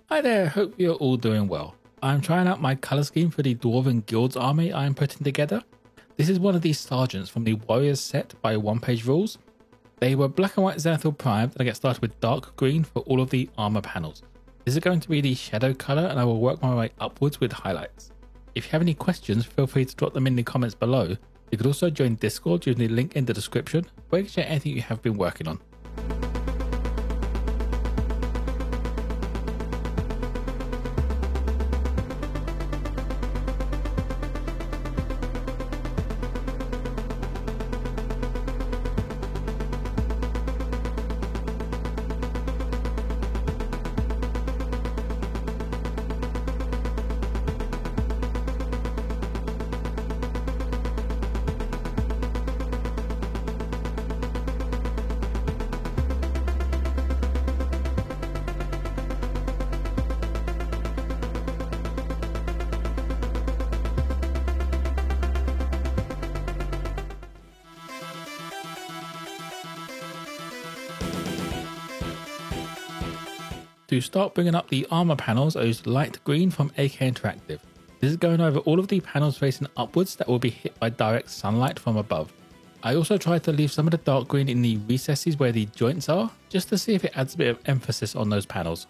Hi there, hope you're all doing well. I'm trying out my colour scheme for the Dwarven Guild's army I'm putting together. This is one of these sergeants from the Warriors set by One Page Rules. They were black and white Zenithal primed, and I get started with dark green for all of the armour panels. This is going to be the shadow colour, and I will work my way upwards with highlights. If you have any questions, feel free to drop them in the comments below. You could also join Discord using the link in the description, where you can share anything you have been working on. To start bringing up the armor panels, I used light green from AK Interactive. This is going over all of the panels facing upwards that will be hit by direct sunlight from above. I also tried to leave some of the dark green in the recesses where the joints are, just to see if it adds a bit of emphasis on those panels.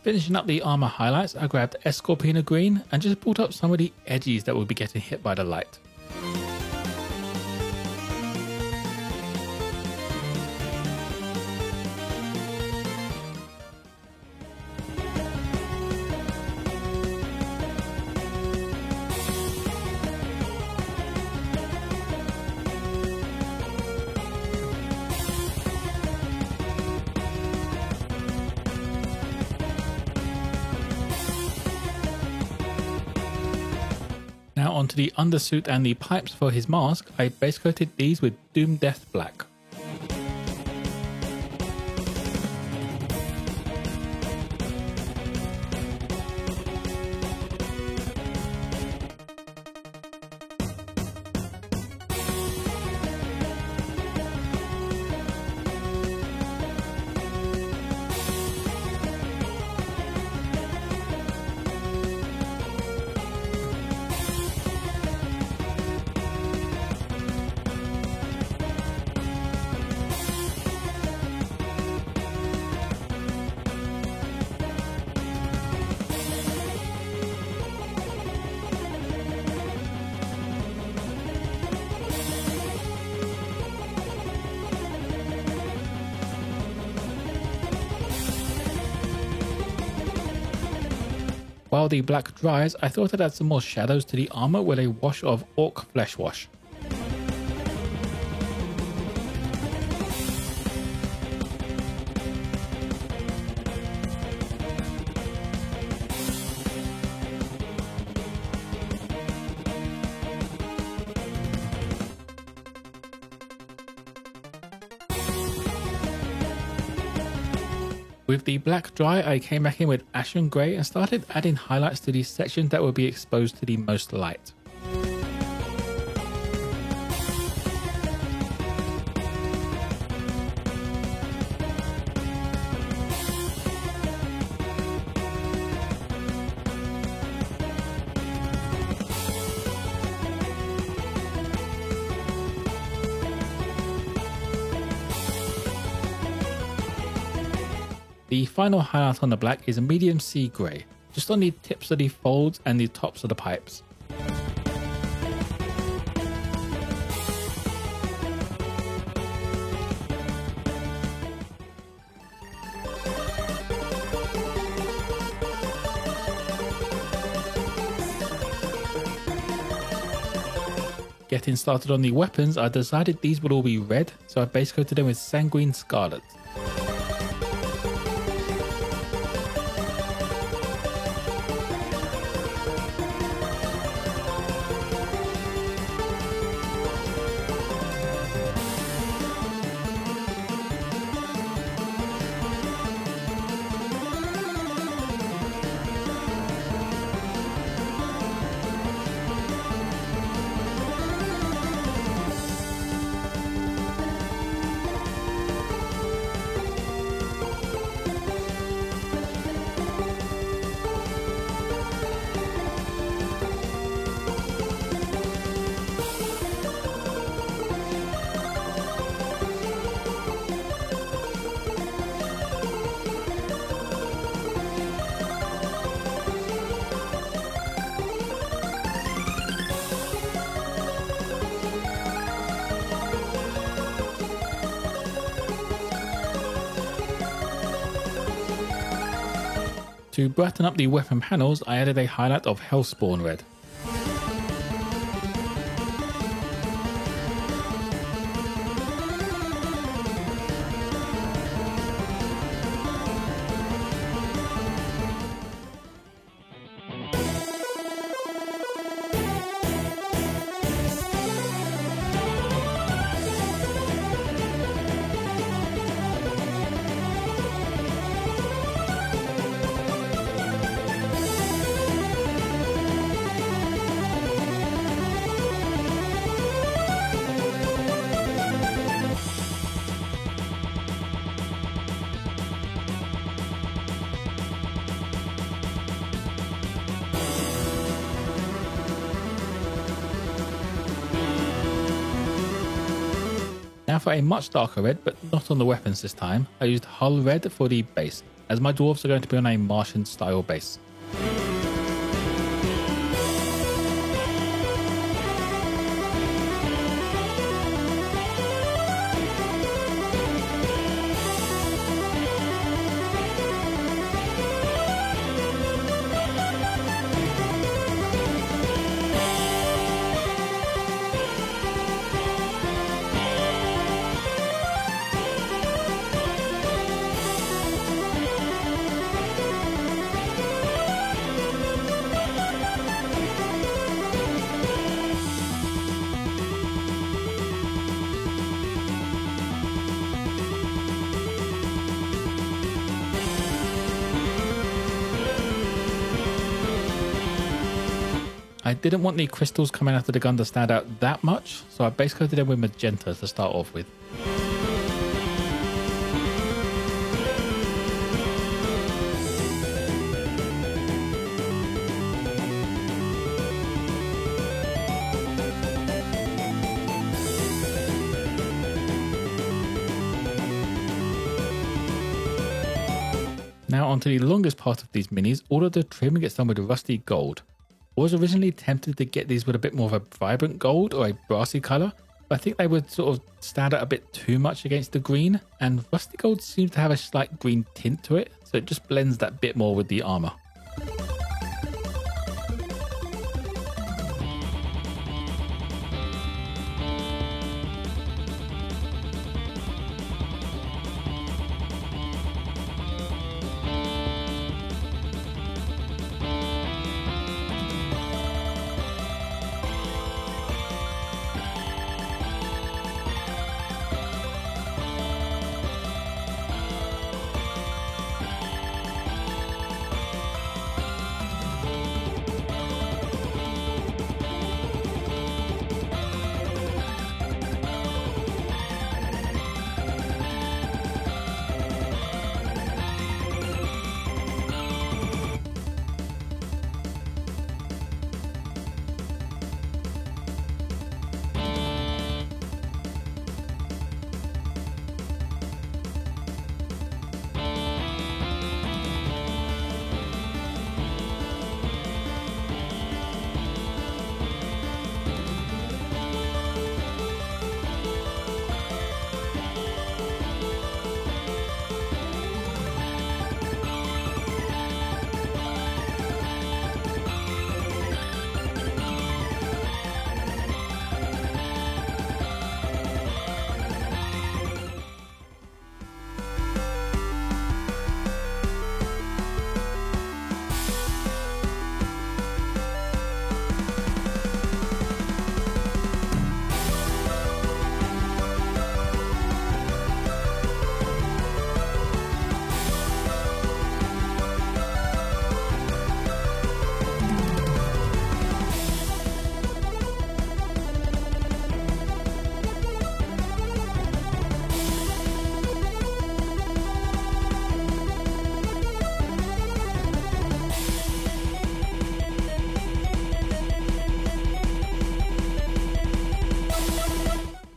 Finishing up the armor highlights, I grabbed Escorpina green and just brought up some of the edges that will be getting hit by the light. Now onto the undersuit and the pipes for his mask. I base coated these with Doom Death Black. While the black dries, I thought I'd add some more shadows to the armor with a wash of Orc Flesh Wash. With the black dry, I came back in with Ashen Grey and started adding highlights to these sections that will be exposed to the most light. The final highlight on the black is a medium sea grey, just on the tips of the folds and the tops of the pipes. Getting started on the weapons, I decided these would all be red, so I base coated them with Sanguine Scarlet. To brighten up the weapon panels, I added a highlight of Hellspawn Red. Now for a much darker red, but not on the weapons this time, I used Hull Red for the base, as my dwarves are going to be on a Martian style base. I didn't want the crystals coming out of the gun to stand out that much, so I base coated them with magenta to start off with. Now onto the longest part of these minis, all of the trim gets done with rusty gold. I was originally tempted to get these with a bit more of a vibrant gold or a brassy colour, but I think they would sort of stand out a bit too much against the green, and rusty gold seems to have a slight green tint to it, so it just blends that bit more with the armour.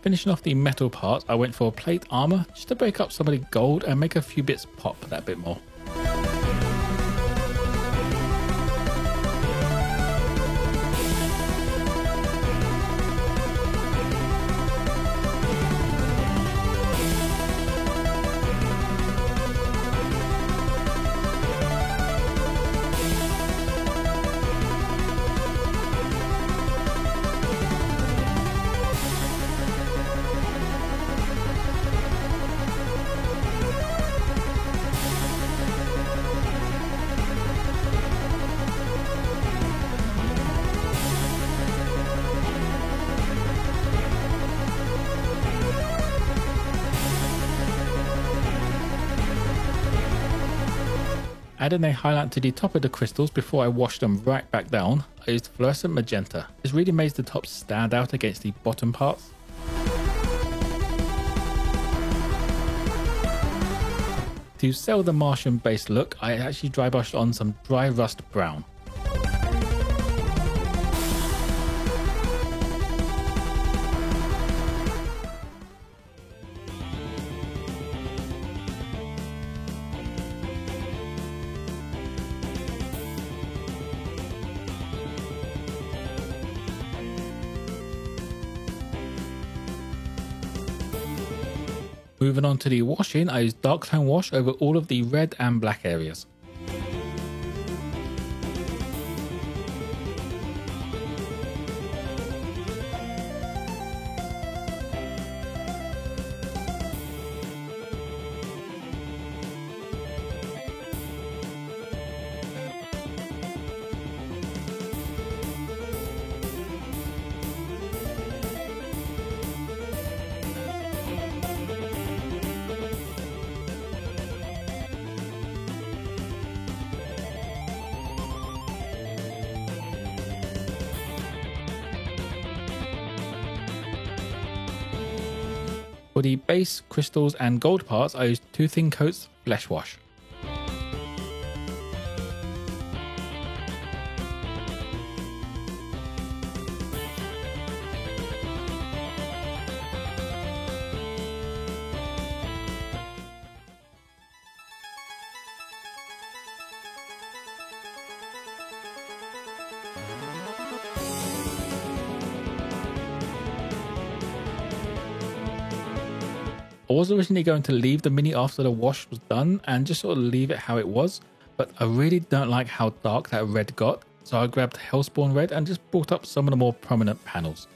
Finishing off the metal parts, I went for plate armor just to break up some of the gold and make a few bits pop that bit more. Adding a highlight to the top of the crystals before I washed them right back down, I used fluorescent magenta. This really makes the top stand out against the bottom parts. To sell the Martian base look, I actually dry brushed on some dry rust brown. Moving on to the washing, I used dark tone wash over all of the red and black areas. For the base, crystals and gold parts, I used 2 thin coats flesh wash. I was originally going to leave the mini after the wash was done and just sort of leave it how it was, but I really don't like how dark that red got, so I grabbed Hellspawn red and just brought up some of the more prominent panels.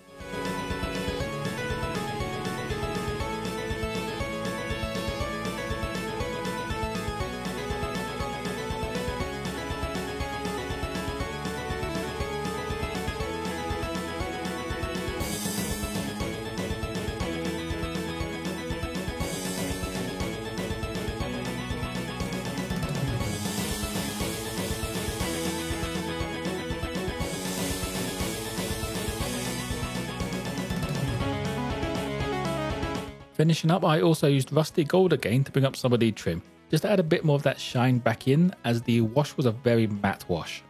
Finishing up, I also used rusty gold again to bring up some of the trim, just to add a bit more of that shine back in, as the wash was a very matte wash.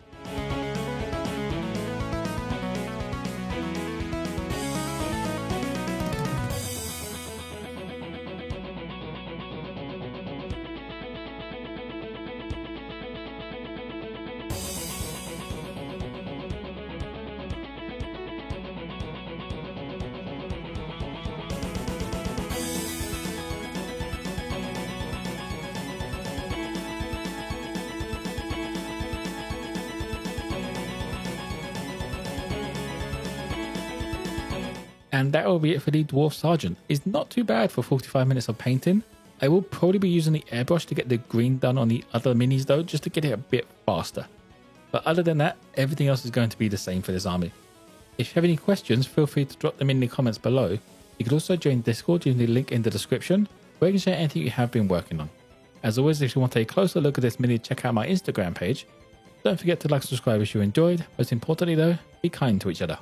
And that will be it for the Dwarf Sergeant. It's not too bad for 45 minutes of painting. I will probably be using the airbrush to get the green done on the other minis though, just to get it a bit faster. But other than that, everything else is going to be the same for this army. If you have any questions, feel free to drop them in the comments below. You can also join Discord using the link in the description, where you can share anything you have been working on. As always, if you want a closer look at this mini, check out my Instagram page. Don't forget to like and subscribe if you enjoyed. Most importantly though, be kind to each other.